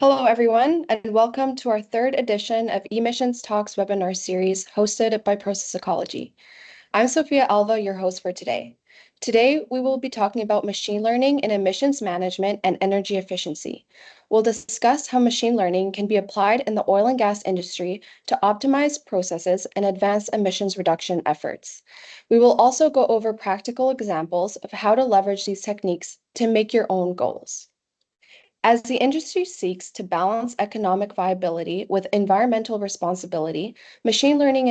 Hello, everyone, and welcome to our third edition of eMissions Talks webinar series hosted by Process Ecology. I'm Sophia Alva, your host for today. Today, we will be talking about machine learning in emissions management and energy efficiency. We'll discuss how machine learning can be applied in the oil and gas industry to optimize processes and advance emissions reduction efforts. We will also go over practical examples of how to leverage these techniques to make your own goals. As the industry seeks to balance economic viability with environmental responsibility, machine learning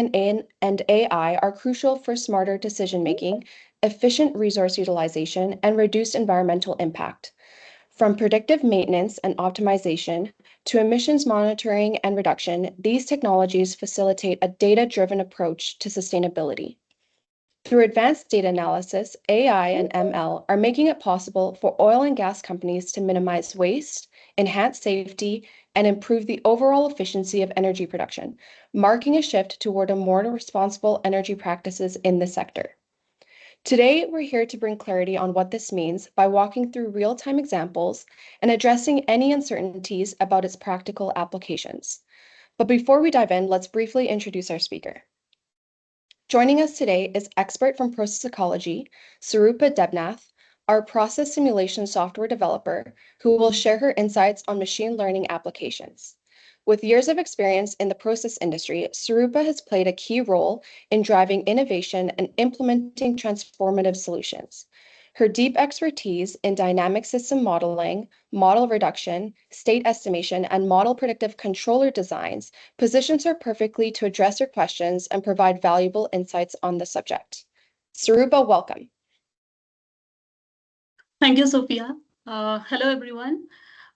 and AI are crucial for smarter decision-making, efficient resource utilization, and reduced environmental impact. From predictive maintenance and optimization to emissions monitoring and reduction, these technologies facilitate a data-driven approach to sustainability. Through advanced data analysis, AI and ML are making it possible for oil and gas companies to minimize waste, enhance safety, and improve the overall efficiency of energy production, marking a shift toward a more responsible energy practices in the sector. Today, we're here to bring clarity on what this means by walking through real-time examples and addressing any uncertainties about its practical applications. But before we dive in, let's briefly introduce our speaker. Joining us today is expert from Process Ecology, Sarupa Debnath, our process simulation software developer, who will share her insights on machine learning applications. With years of experience in the process industry, Sarupa has played a key role in driving innovation and implementing transformative solutions. Her deep expertise in dynamic system modeling, model reduction, state estimation, and model predictive controller designs positions her perfectly to address your questions and provide valuable insights on the subject. Sarupa, welcome. Thank you, Sophia. Hello, everyone.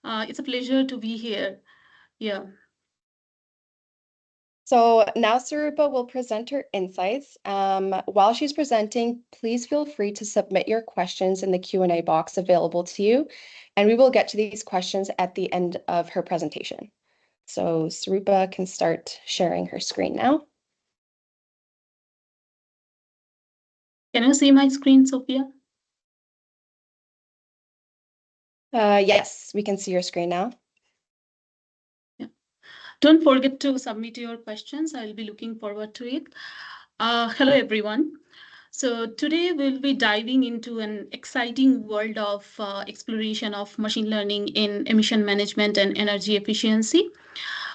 It's a pleasure to be here. Yeah. So now Sarupa will present her insights. While she's presenting, please feel free to submit your questions in the Q&A box available to you, and we will get to these questions at the end of her presentation. So Sarupa can start sharing her screen now. Can you see my screen, Sophia? Yes, we can see your screen now. Don't forget to submit your questions. I'll be looking forward to it. Hello, everyone. So today we'll be diving into an exciting world of exploration of machine learning in emission management and energy efficiency.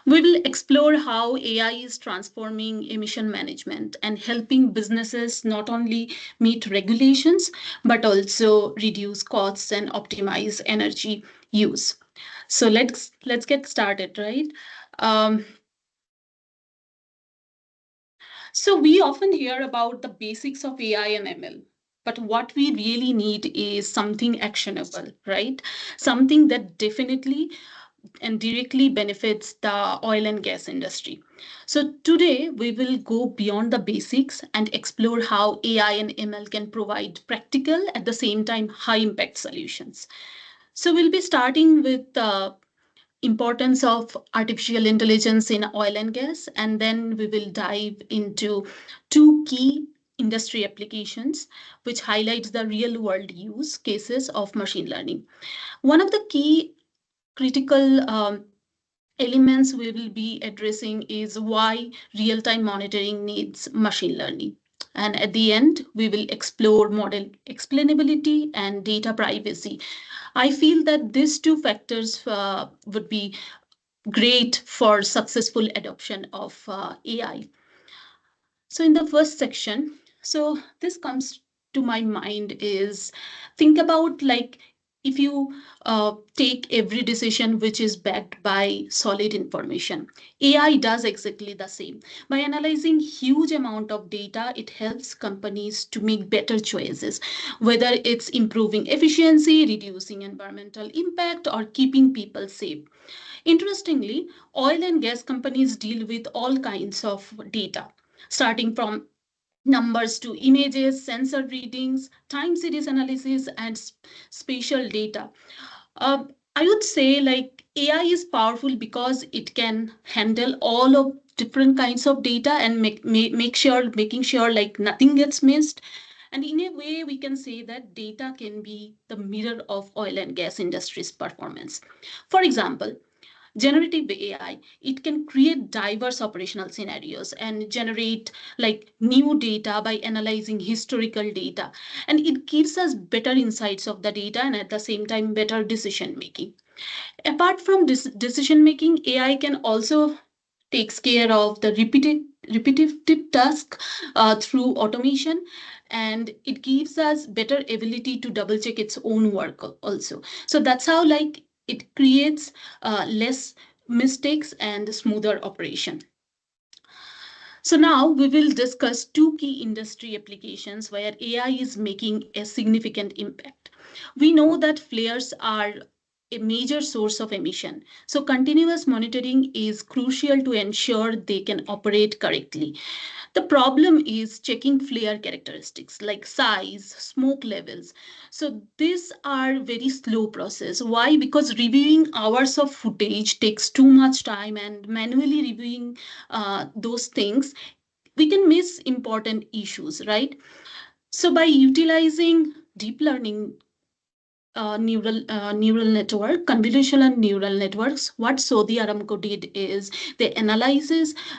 We will explore how AI is transforming emission management and helping businesses not only meet regulations, but also reduce costs and optimize energy use. So let's get started, right? So we often hear about the basics of AI and ML, but what we really need is something actionable, right? Something that definitely and directly benefits the oil and gas industry. So today we will go beyond the basics and explore how AI and ML can provide practical at the same time high impact solutions. So we'll be starting with the importance of artificial intelligence in oil and gas, and then we will dive into two key industry applications which highlights the real world use cases of machine learning. One of the key critical elements we will be addressing is why real-time monitoring needs machine learning. And at the end, we will explore model explainability and data privacy. I feel that these two factors would be great for successful adoption of AI. So in the first section, so this comes to my mind is think about like if you take every decision which is backed by solid information. AI does exactly the same. By analyzing huge amount of data, it helps companies to make better choices, whether it's improving efficiency, reducing environmental impact, or keeping people safe. Interestingly, oil and gas companies deal with all kinds of data, starting from numbers to images, sensor readings, time series analysis, and spatial data. Uh, I would say like AI is powerful because it can handle all of different kinds of data and making sure like nothing gets missed. And in a way, we can say that data can be the mirror of oil and gas industry's performance. For example, generative AI, it can create diverse operational scenarios and generate like new data by analyzing historical data, and it gives us better insights of the data and at the same time better decision making. Apart from this decision making, AI can also takes care of the repetitive task through automation, and it gives us better ability to double check its own work also. So that's how like it creates less mistakes and smoother operation. So now we will discuss two key industry applications where AI is making a significant impact. We know that flares are a major source of emission. So continuous monitoring is crucial to ensure they can operate correctly. The problem is checking flare characteristics like size, smoke levels. So these are very slow process. Why? Because reviewing hours of footage takes too much time, and manually reviewing those things, we can miss important issues, right? So by utilizing deep learning neural network, convolutional neural networks, what Saudi Aramco did is they analyze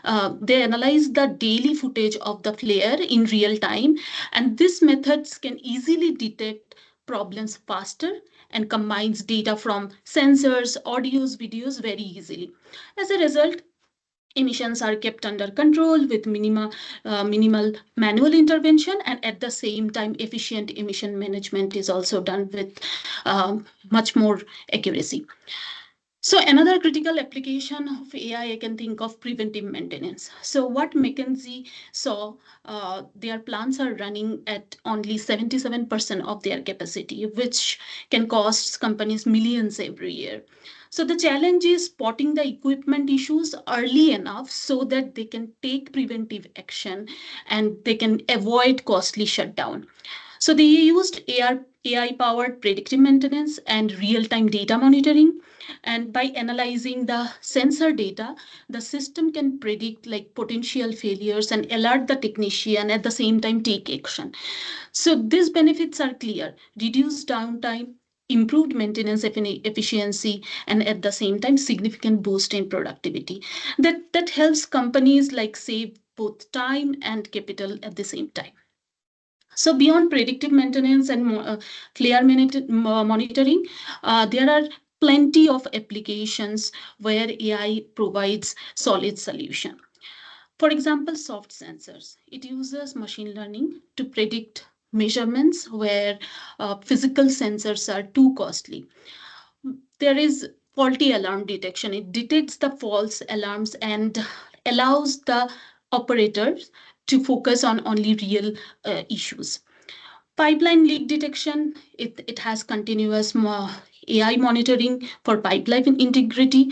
the daily footage of the flare in real time, and these methods can easily detect problems faster and combines data from sensors, audios, videos very easily. As a result, emissions are kept under control with minimal manual intervention, and at the same time efficient emission management is also done with much more accuracy. So another critical application of AI, I can think of preventive maintenance. So what McKinsey saw, their plants are running at only 77% of their capacity, which can cost companies millions every year. So the challenge is spotting the equipment issues early enough so that they can take preventive action and they can avoid costly shutdown. So they used AI powered predictive maintenance and real time data monitoring. And by analyzing the sensor data, the system can predict like potential failures and alert the technician at the same time take action. So these benefits are clear: reduced downtime, improved maintenance efficiency, and at the same time significant boost in productivity. That helps companies like save both time and capital at the same time. So beyond predictive maintenance and clear monitoring, there are plenty of applications where AI provides solid solution. For example, soft sensors. It uses machine learning to predict measurements where physical sensors are too costly. There is faulty alarm detection. It detects the false alarms and allows the operators to focus on only real issues. Pipeline leak detection, it has continuous AI monitoring for pipeline integrity.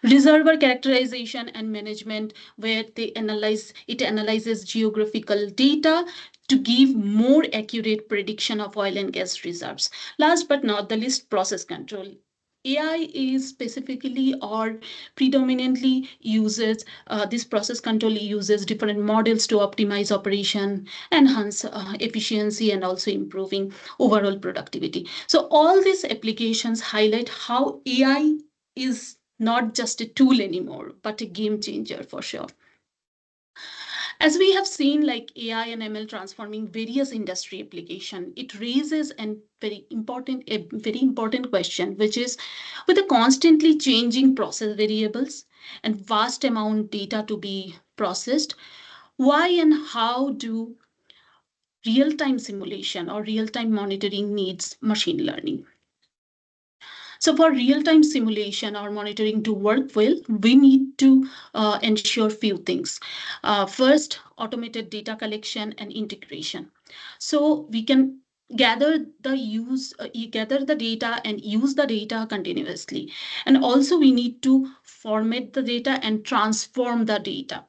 Reservoir characterization and management, where it analyzes geographical data to give more accurate prediction of oil and gas reserves. Last but not the least, process control. AI is specifically or predominantly uses this process control uses different models to optimize operation, enhance efficiency, and also improving overall productivity. So all these applications highlight how AI is not just a tool anymore, but a game changer for sure. As we have seen, like AI and ML transforming various industry application, it raises a very important question, which is with the constantly changing process variables and vast amount data to be processed, why and how do real-time simulation or real-time monitoring needs machine learning? So for real-time simulation or monitoring to work well, we need to ensure few things. First, automated data collection and integration. So we can gather the data and use the data continuously. And also we need to format the data and transform the data.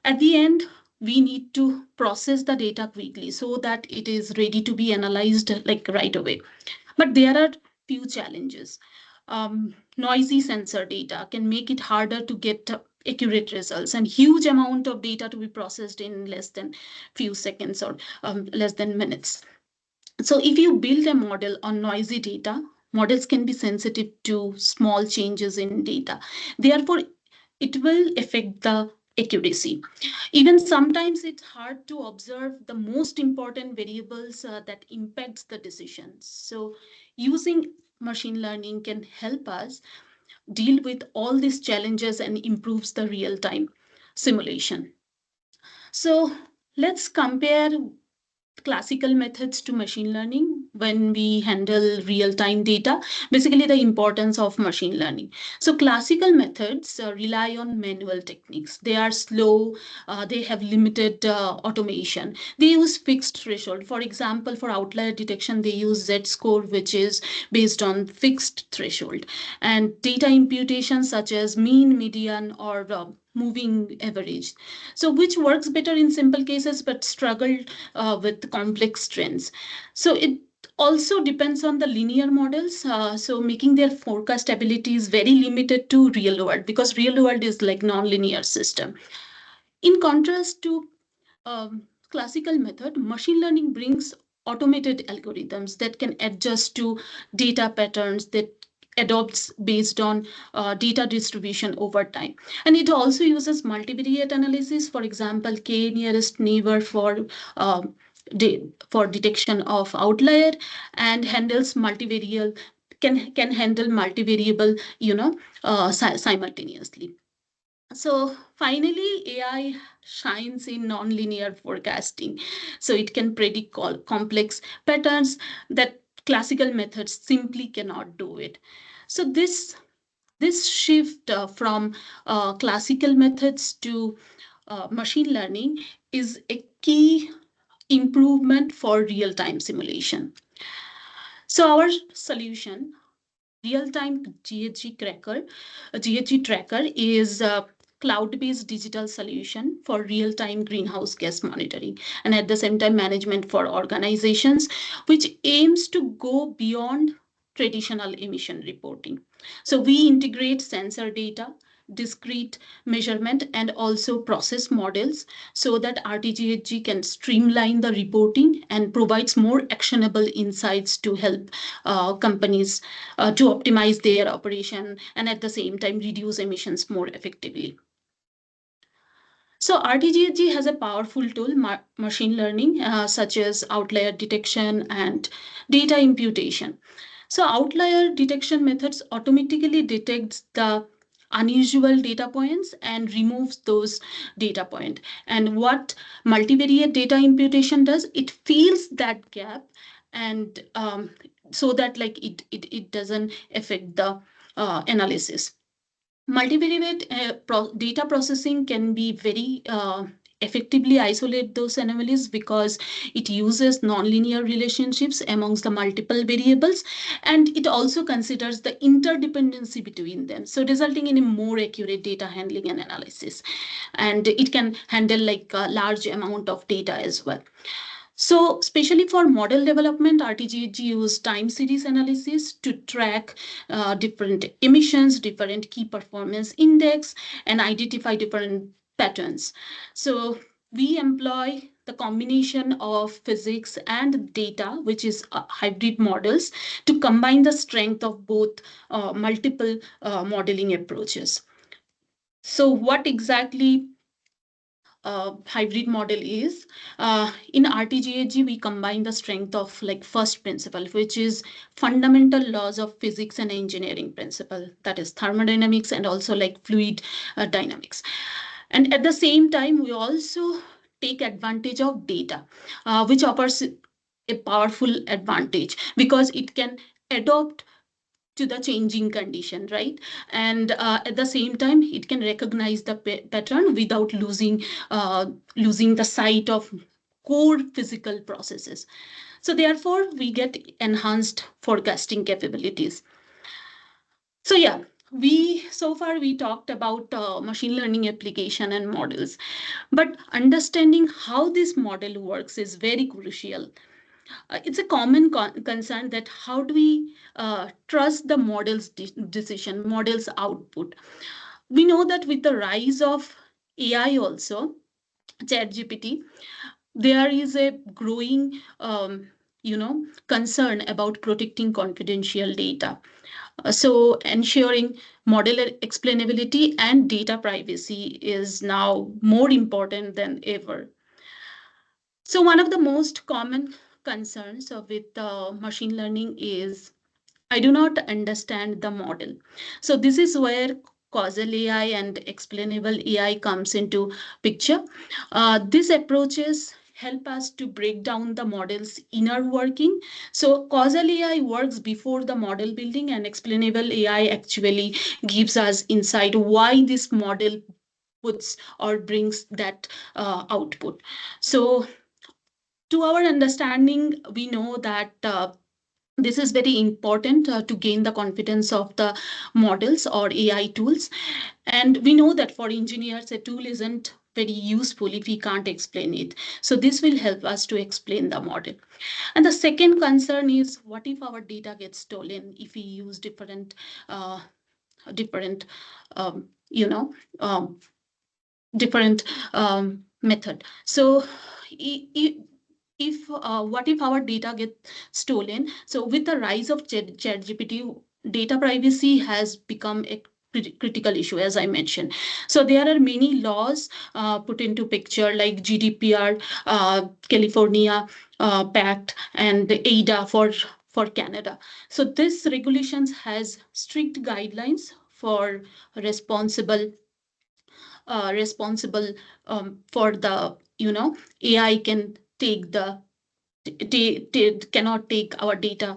At the end, we need to process the data quickly so that it is ready to be analyzed like right away. But there are few challenges. Noisy sensor data can make it harder to get accurate results, and huge amount of data to be processed in less than few seconds or less than minutes. So if you build a model on noisy data, models can be sensitive to small changes in data. Therefore, it will affect the accuracy. Even sometimes it's hard to observe the most important variables that impacts the decisions. So using machine learning can help us deal with all these challenges and improves the real time simulation. So let's compare classical methods to machine learning when we handle real time data. Basically, the importance of machine learning. So classical methods rely on manual techniques. They are slow, they have limited automation. They use fixed threshold. For example, for outlier detection, they use z score, which is based on fixed threshold, and data imputation such as mean, median, or moving average, so which works better in simple cases but struggle with complex trends. So it also depends on the linear models, so making their forecast abilities very limited to real world, because real world is like non-linear system. In contrast to classical method, machine learning brings automated algorithms that can adjust to data patterns, that adopts based on data distribution over time. And it also uses multivariate analysis, for example, k nearest neighbor uh, for detection of outlier, and handles multivariate can handle multivariable, simultaneously. So finally, AI shines in nonlinear forecasting. So it can predict complex patterns that classical methods simply cannot do it. So this shift from classical methods to machine learning is a key improvement for real-time simulation. So our solution, real-time GHG tracker. A GHG tracker is a cloud-based digital solution for real-time greenhouse gas monitoring and at the same time management for organizations, which aims to go beyond traditional emission reporting. So we integrate sensor data, discrete measurement, and also process models so that RTGHG can streamline the reporting and provides more actionable insights to help companies to optimize their operation and at the same time reduce emissions more effectively. So RTGHG has a powerful tool, machine learning, such as outlier detection and data imputation. So outlier detection methods automatically detects the unusual data points and removes those data point. And what multivariate data imputation does, it fills that gap, and so that like it doesn't affect the analysis. Multivariate data processing can be very effectively isolate those anomalies because it uses nonlinear relationships amongst the multiple variables, and it also considers the interdependency between them, so resulting in a more accurate data handling and analysis. And it can handle like a large amount of data as well. So, especially for model development, RTGG use time series analysis to track different emissions, different key performance index, and identify different patterns. So, we employ the combination of physics and data, which is hybrid models, to combine the strength of both multiple modeling approaches. So, what exactly hybrid model is, in RTGAG we combine the strength of like first principle, which is fundamental laws of physics and engineering principle, that is thermodynamics and also like fluid dynamics. And at the same time we also take advantage of data, which offers a powerful advantage because it can adopt to the changing condition, right? And at the same time it can recognize the pattern without losing the sight of core physical processes. So therefore we get enhanced forecasting capabilities. So yeah, we so far we talked about machine learning application and models, but understanding how this model works is very crucial. It's a common concern that how do we trust the model's decision, model's output. We know that with the rise of AI also, ChatGPT, there is a growing concern about protecting confidential data. So ensuring model explainability and data privacy is now more important than ever. So one of the most common concerns with machine learning is I do not understand the model. So this is where causal AI and explainable AI comes into picture. These approaches help us to break down the model's inner working. So causal AI works before the model building, and explainable AI actually gives us insight why this model puts or brings that output. So to our understanding, we know that this is very important to gain the confidence of the models or AI tools. And we know that for engineers, a tool isn't very useful if we can't explain it. So this will help us to explain the model. And the second concern is what if our data gets stolen if we use uh, different, um, you know, um, different method. So if what if our data get stolen? So with the rise of ChatGPT, data privacy has become a critical issue, as I mentioned. So there are many laws put into picture like GDPR, California Pact, and the ADA for Canada. So this regulations has strict guidelines for responsible responsible for the AI can take the cannot take our data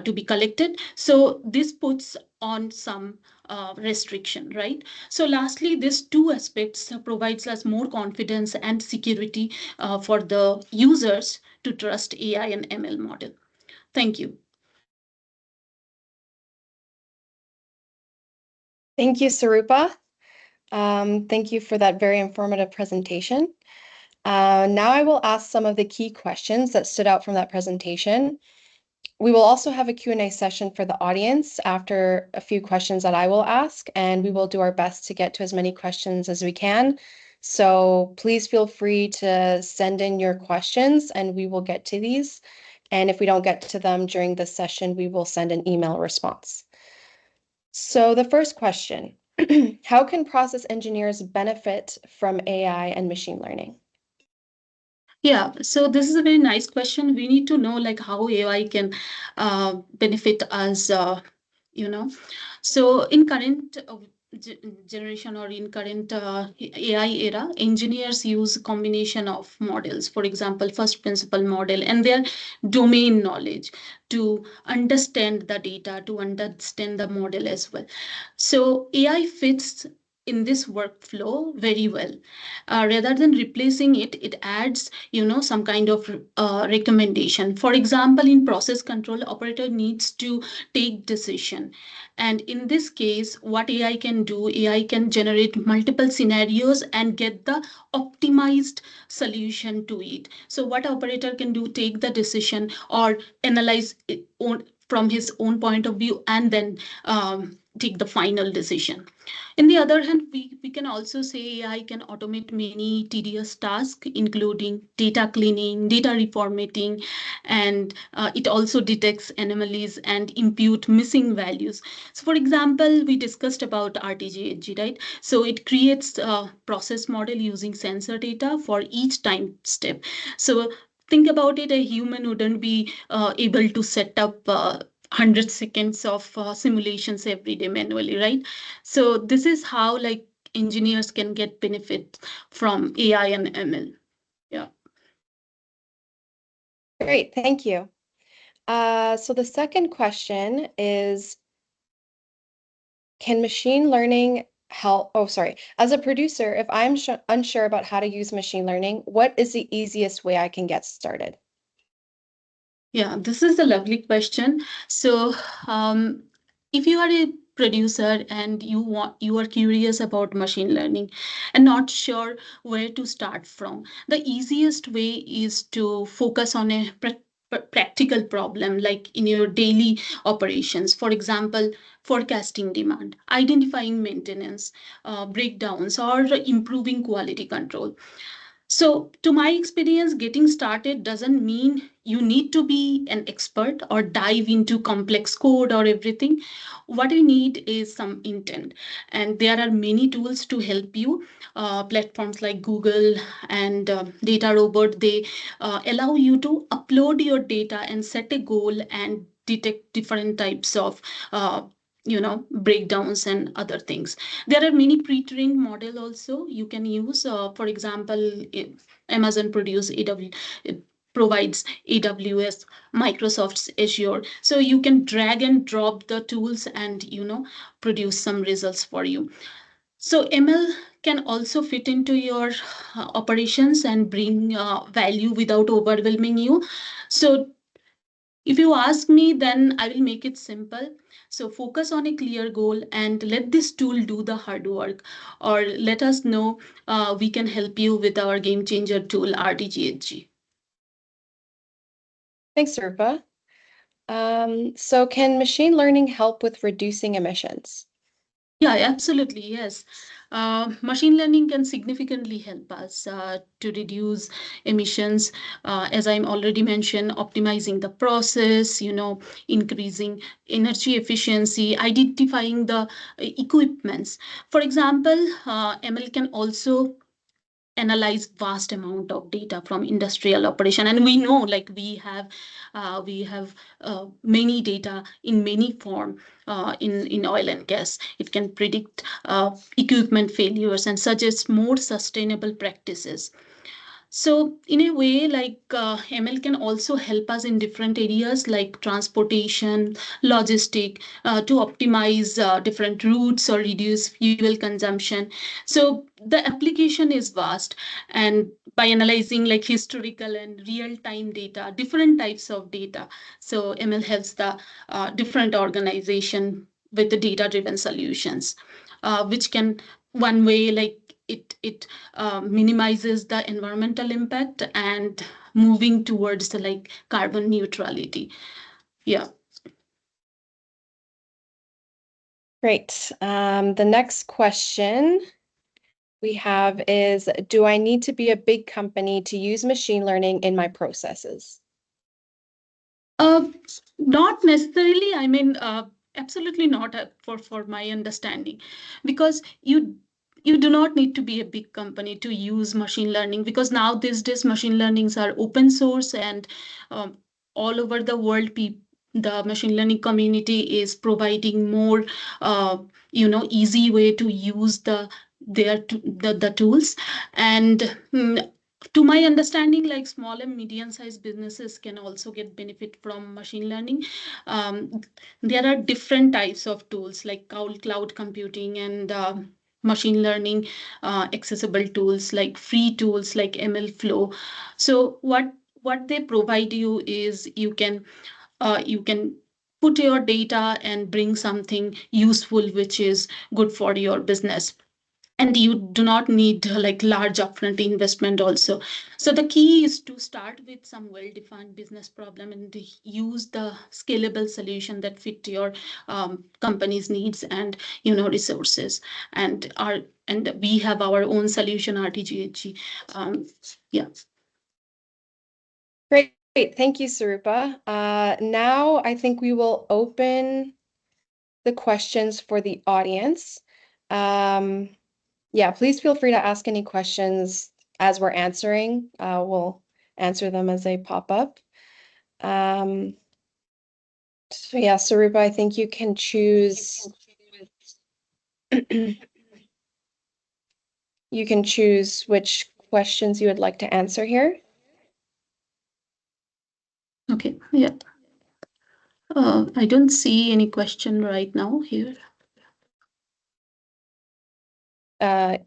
to be collected. So this puts on some restriction, right? So lastly, these two aspects provides us more confidence and security for the users to trust AI and ML model. Thank you. Thank you, Sarupa. Thank you for that very informative presentation. Now I will ask some of the key questions that stood out from that presentation. We will also have a Q&A session for the audience after a few questions that I will ask, and we will do our best to get to as many questions as we can. So please feel free to send in your questions and we will get to these. And if we don't get to them during this session, we will send an email response. So the first question, how can process engineers benefit from AI and machine learning? Yeah, so this is a very nice question. We need to know like how AI can benefit us, you know. So in current generation or in current AI era, engineers use a combination of models. For example, first principle model and their domain knowledge to understand the data, to understand the model as well. So AI fits in this workflow very well. Rather than replacing it, it adds some kind of recommendation. For example, in process control, operator needs to take decision, and in this case what AI can do, AI can generate multiple scenarios and get the optimized solution to it. So what operator can do, take the decision or analyze it from his own point of view, and then take the final decision. In the other hand, we can also say AI can automate many tedious tasks, including data cleaning, data reformatting, and it also detects anomalies and impute missing values. So, for example, we discussed about RTGHG, right? So it creates a process model using sensor data for each time step. So think about it, a human wouldn't be able to set up 100 seconds of simulations every day manually, right? So this is how like engineers can get benefit from AI and ML. Yeah. Great, thank you. So the second question is, can machine learning help? Oh, sorry. As a producer, if I'm unsure about how to use machine learning, what is the easiest way I can get started? Yeah, this is a lovely question. So, if you are a producer and you are curious about machine learning and not sure where to start from, the easiest way is to focus on a practical problem like in your daily operations. For example, forecasting demand, identifying maintenance breakdowns, or improving quality control. So, to my experience, getting started doesn't mean you need to be an expert or dive into complex code or everything. What you need is some intent. And there are many tools to help you. Platforms like Google and Data Robot, they allow you to upload your data and set a goal and detect different types of breakdowns and other things. There are many pre-trained model also you can use. For example, Amazon it provides AWS, Microsoft's Azure, so you can drag and drop the tools and produce some results for you. So ML can also fit into your operations and bring value without overwhelming you. So if you ask me, then I will make it simple. So focus on a clear goal and let this tool do the hard work, or let us know we can help you with our game changer tool, RTGHG. Thanks, Sarupa. So can machine learning help with reducing emissions? Yeah, absolutely. Yes. Machine learning can significantly help us to reduce emissions. As I'm already mentioned, optimizing the process, increasing energy efficiency, identifying the equipments. For example, ML can also analyze vast amount of data from industrial operation, and we know like we have many data in many form in oil and gas. It can predict equipment failures and suggest more sustainable practices. So in a way, like ML can also help us in different areas like transportation, logistic, to optimize different routes or reduce fuel consumption. So the application is vast, and by analyzing like historical and real time data, different types of data, so ML helps the different organization with the data driven solutions, which can one way like it minimizes the environmental impact and moving towards the like carbon neutrality. Yeah. Great. The next question we have is, do I need to be a big company to use machine learning in my processes? Uh, Not necessarily. I mean, absolutely not for my understanding, because you do not need to be a big company to use machine learning, because now these days machine learnings are open source, and um, all over the world, the machine learning community is providing more easy way to use the tools. And to my understanding, like small and medium sized businesses can also get benefit from machine learning. um, there are different types of tools like cloud computing and machine learning accessible tools, like free tools like ML flow. So what they provide you is you can put your data and bring something useful which is good for your business. and you do not need like large upfront investment also. So the key is to start with some well defined business problem and use the scalable solution that fit your company's needs and resources. And we have our own solution, RTGHG. Yeah. Great. Thank you, Sarupa. Now I think we will open the questions for the audience. Yeah, please feel free to ask any questions as we're answering. We'll answer them as they pop up. So yeah, Sarupa, I think you can choose. You can choose which questions you would like to answer here. Okay. Yeah. I don't see any question right now here. There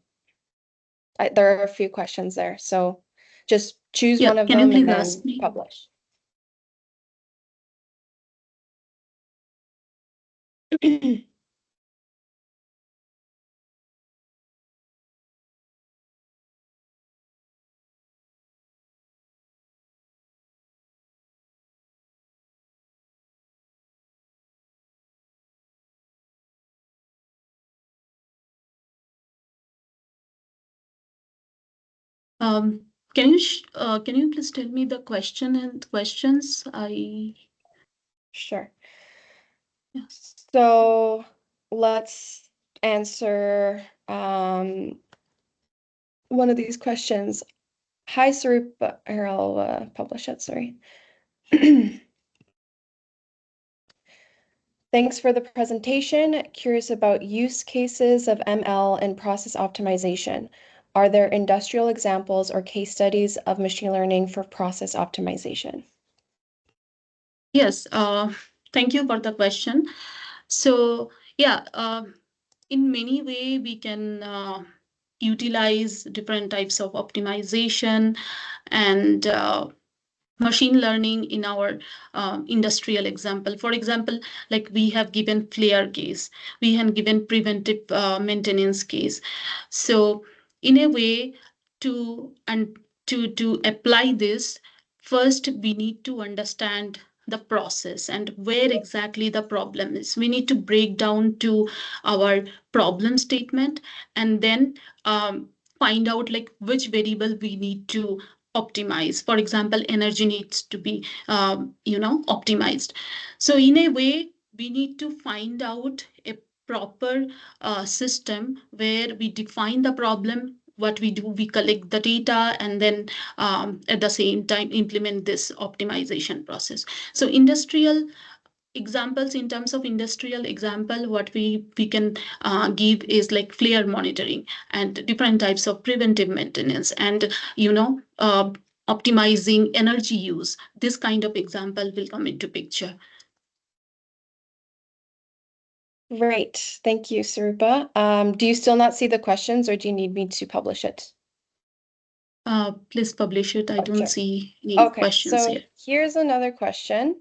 are a few questions there, so just choose Yeah, one of can you them and please ask then me? publish. Can you please tell me the question and questions? Sure. Yeah. So let's answer one of these questions. Hi, Sarupa. Here, I'll publish it, sorry. Thanks for the presentation. Curious about use cases of ML in process optimization. Are there industrial examples or case studies of machine learning for process optimization? Yes, thank you for the question. So yeah, in many way we can utilize different types of optimization and machine learning in our industrial example. For example, like we have given flare case, we have given preventive maintenance case. So in a way, to apply this, first we need to understand the process and where exactly the problem is. We need to break down to our problem statement, and then find out like which variable we need to optimize. For example, energy needs to be optimized. So in a way, we need to find out a proper system where we define the problem. What we do, we collect the data, and then at the same time implement this optimization process. So industrial examples, in terms of industrial example, what we can give is like flare monitoring and different types of preventive maintenance, and optimizing energy use. This kind of example will come into picture. Great. Thank you, Sarupa. Do you still not see the questions, or do you need me to publish it? Please publish it. I don't Sure. see any Okay, questions so here. here's another question.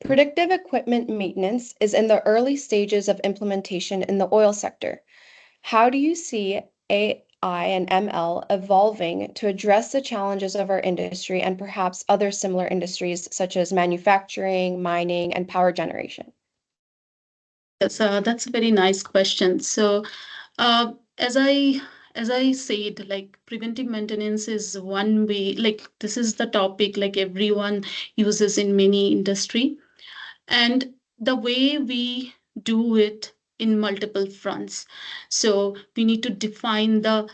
Predictive equipment maintenance is in the early stages of implementation in the oil sector. How do you see AI and ML evolving to address the challenges of our industry and perhaps other similar industries such as manufacturing, mining, and power generation? Yes, that's a very nice question. So, uh, as I as I said, like preventive maintenance is one way. Like this is the topic like everyone uses in many industry, and the way we do it in multiple fronts. So we need to define the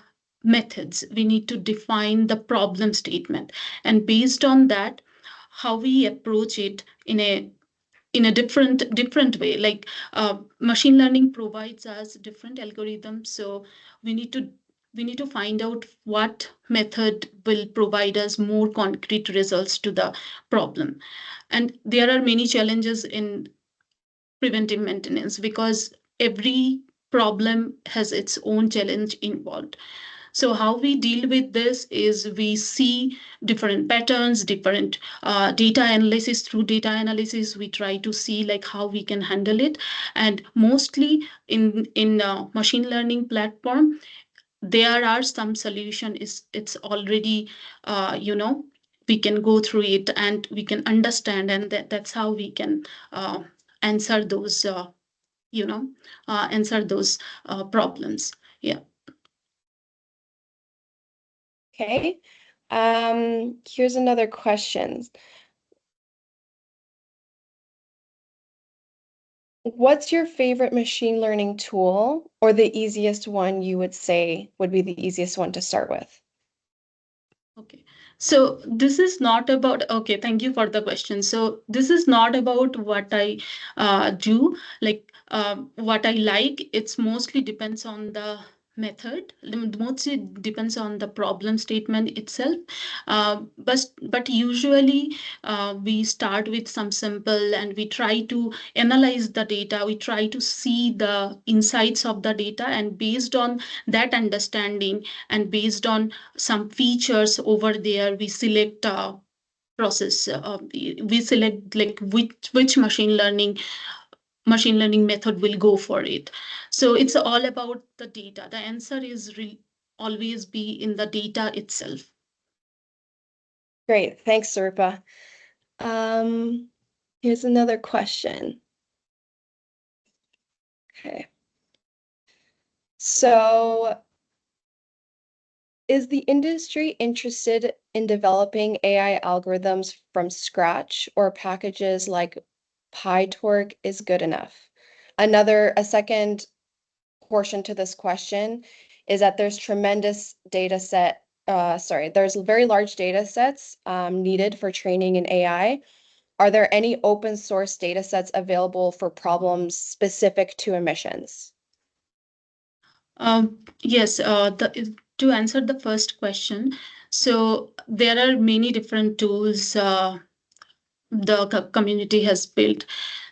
methods. We need to define the problem statement, and based on that, how we approach it in a different way. Like machine learning provides us different algorithms, so we need to we need to find out what method will provide us more concrete results to the problem. And there are many challenges in preventive maintenance because every problem has its own challenge involved. So how we deal with this is we see different patterns, different data analysis. Through data analysis, we try to see like how we can handle it. And mostly in machine learning platform, there are some solution. Is it's already we can go through it and we can understand, and that's how we can answer those you know answer those problems. Yeah. Okay. Here's another question. What's your favorite machine learning tool, or the easiest one you would say would be the easiest one to start with? Okay. So this is not about, okay, thank you for the question. So this is not about what I do, like what I like. It's mostly depends on the method. Mostly depends on the problem statement itself. But usually we start with some simple and we try to analyze the data. We try to see the insights of the data, and based on that understanding and based on some features over there, we select process we select like which machine learning method will go for it. So it's all about the data. The answer is always be in the data itself. Great. Thanks, Sarupa. Here's another question. Okay. So, is the industry interested in developing AI algorithms from scratch, or packages like PyTorch is good enough? A second portion to this question is that there's very large data sets needed for training in AI. Are there any open source data sets available for problems specific to emissions? Yes, to answer the first question, so there are many different tools the community has built.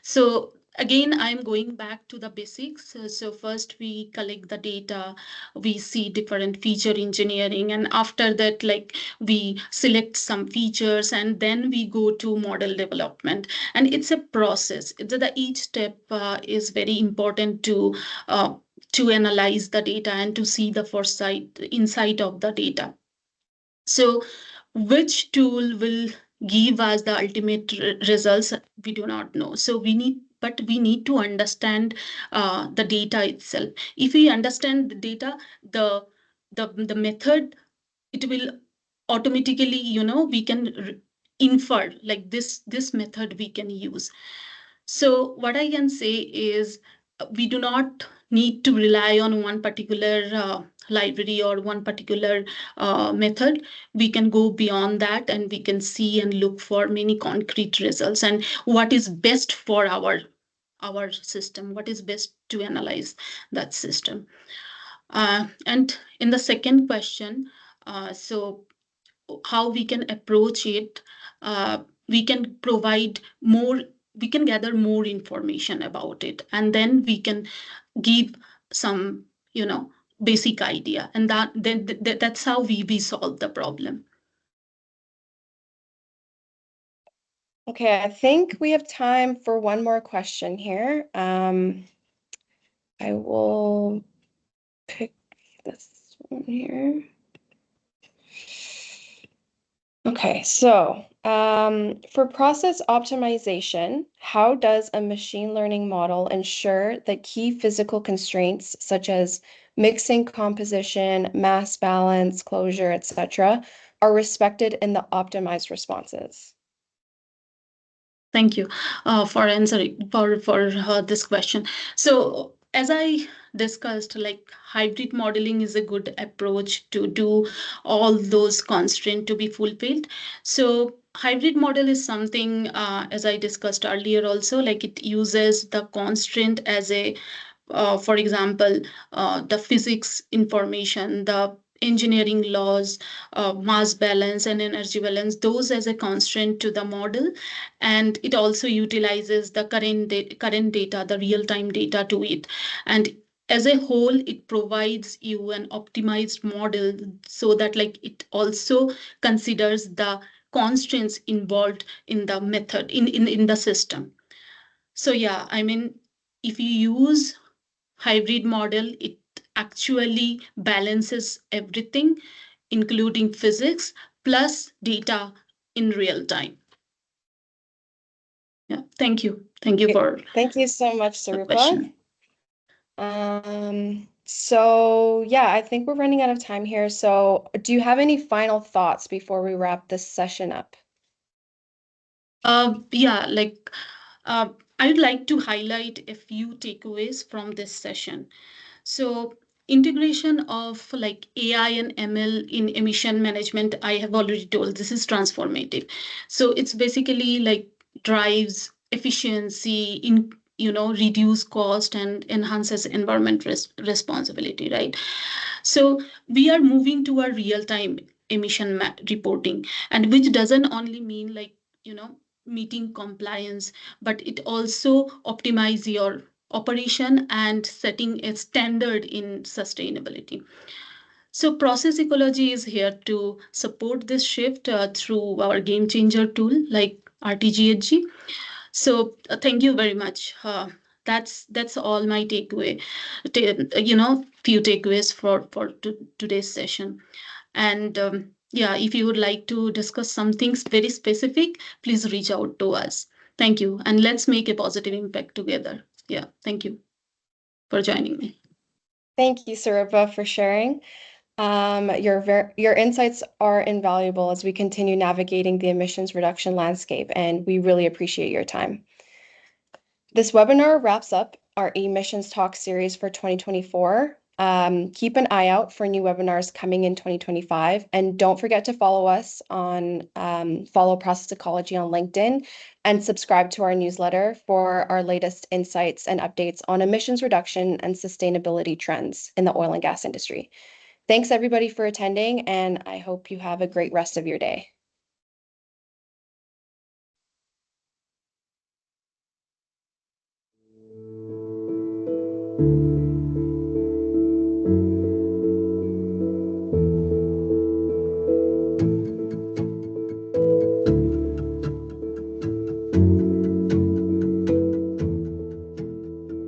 So again, I'm going back to the basics. So first we collect the data, we see different feature engineering, and after that, like we select some features, and then we go to model development. And it's a process. Each step is very important to analyze the data and to see the foresight insight of the data. So, which tool will give us the ultimate results? We do not know. So but we need to understand the data itself. If we understand the data, the method, it will automatically, we can infer like this method we can use. So what I can say is we do not need to rely on one particular library or one particular method. We can go beyond that and we can see and look for many concrete results and what is best for our system, what is best to analyze that system. And in the second question, so how we can approach it, we can provide more, we can gather more information about it, and then we can give some, basic idea, and that's how we solve the problem. Okay, I think we have time for one more question here. I will pick this one here. Okay, so for process optimization, how does a machine learning model ensure that key physical constraints such as mixing composition, mass balance, closure, etc., are respected in the optimized responses? Thank you for answering for this question. So as I discussed, like hybrid modeling is a good approach to do all those constraints to be fulfilled. So hybrid model is something, as I discussed earlier also, like it uses the constraint as a for example, the physics information, the engineering laws, mass balance and energy balance, those as a constraint to the model. And it also utilizes the current data, the real-time data to it. And as a whole, it provides you an optimized model so that like it also considers the constraints involved in the method in the system. So yeah, I mean, if you use hybrid model, it actually balances everything, including physics plus data in real time. Yeah, thank you. Thank you Okay. for Thank you so much, the Sarupa. question. So yeah, I think we're running out of time here. So do you have any final thoughts before we wrap this session up? Yeah, like uh, I'd like to highlight a few takeaways from this session. So integration of like AI and ML in emission management, I have already told this is transformative. So it's basically like drives efficiency in, reduce cost and enhances environment responsibility, right? So we are moving to a real time reporting, and which doesn't only mean like, meeting compliance, but it also optimize your operation and setting a standard in sustainability. So process ecology is here to support this shift through our game changer tool like RTGHG. So thank you very much. That's all my takeaway. Few takeaways for today's session. And yeah, if you would like to discuss some things very specific, please reach out to us. Thank you, and let's make a positive impact together. Yeah, thank you for joining me. Thank you, Sarupa, for sharing. Your insights are invaluable as we continue navigating the emissions reduction landscape, and we really appreciate your time. This webinar wraps up our emissions talk series for 2024. Keep an eye out for new webinars coming in 2025, and don't forget to follow us on follow Process Ecology on LinkedIn and subscribe to our newsletter for our latest insights and updates on emissions reduction and sustainability trends in the oil and gas industry. Thanks everybody for attending, and I hope you have a great rest of your day.